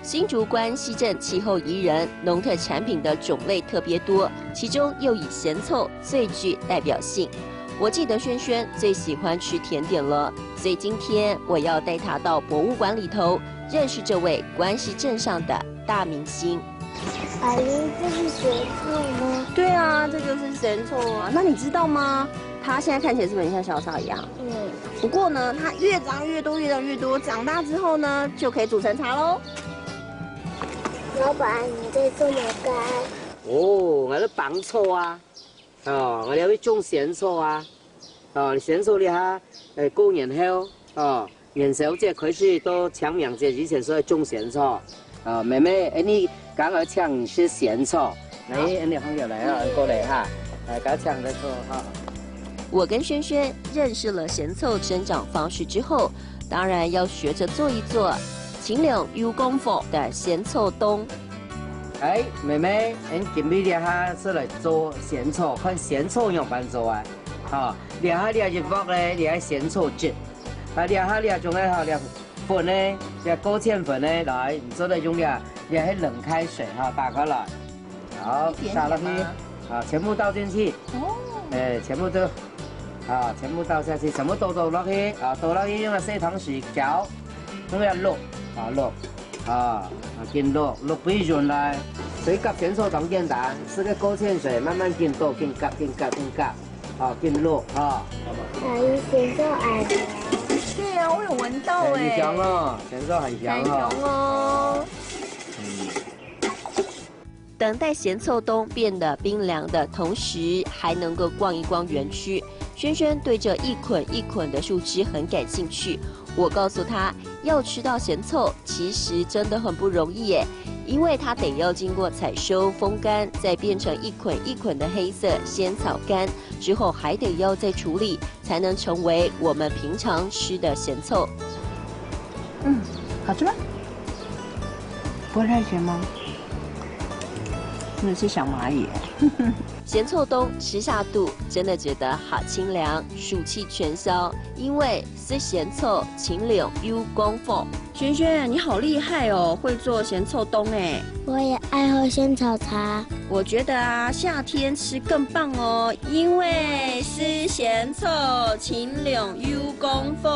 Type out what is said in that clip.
新竹关西镇气候宜人，农特产品的种类特别多，其中又以咸凑最具代表性。我记得轩轩最喜欢吃甜点了，所以今天我要带他到博物馆里头，认识这位关西镇上的大明星。阿姨，这是咸凑吗？对啊，这就是咸凑啊。那你知道吗？它现在看起来是不是很像小草一样？不过呢，它越长越多，越长越多，长大之后呢，就可以煮成茶喽。老板，你在做哪个？哦，我是绑醋啊，哦，我哋要種咸醋啊，哦，咸醋你哈，過年後，哦，元宵節回去都搶兩節以前，所以種咸醋。哦，妹妹，你剛好搶是咸醋，你放入來啊，過嚟哈，剛搶的醋哈。我跟轩轩认识了咸凑生长方式之后，当然要学着做一做秦岭有功夫的咸凑冬。妹妹，你今日咧哈是來做咸醋，看咸醋用辦做啊？哦，咧哈咧就放咧，咧咸醋汁，咧哈咧仲咧哈咧粉咧，咧勾芡粉咧來，你做咧用咧冷開水哈打開來，好，撒落去，啊，全部倒進去，哦，全部都。啊，全部倒下去，什么都倒落去，啊，倒落去用砂糖水搅，用嚟淥，啊淥，啊跟淥不會潤來。水夾咸醋咁簡單，是個勾芡水，慢慢跟倒，跟夾，啊跟淥，啊。阿姨，咸凑矮的。对啊，我有闻到哎。很香哦，咸醋很香哦。很香哦。等待咸凑冬变得冰凉的同时，还能够逛一逛园区。轩轩对这一捆一捆的树枝很感兴趣。我告诉他，要吃到咸凑，其实真的很不容易耶，因为它得要经过采收、风干，再变成一捆一捆的黑色仙草干，之后还得要再处理，才能成为我们平常吃的咸凑。好吃吗？不会太咸吗？真的是小蚂蚁。咸凑冬吃下肚，真的觉得好清凉，暑气全消。因为是咸凑，秦岭有功夫。轩轩，你好厉害哦，会做咸凑冬哎。我也爱喝仙草茶。我觉得啊，夏天吃更棒哦，因为是咸凑，秦岭有功夫。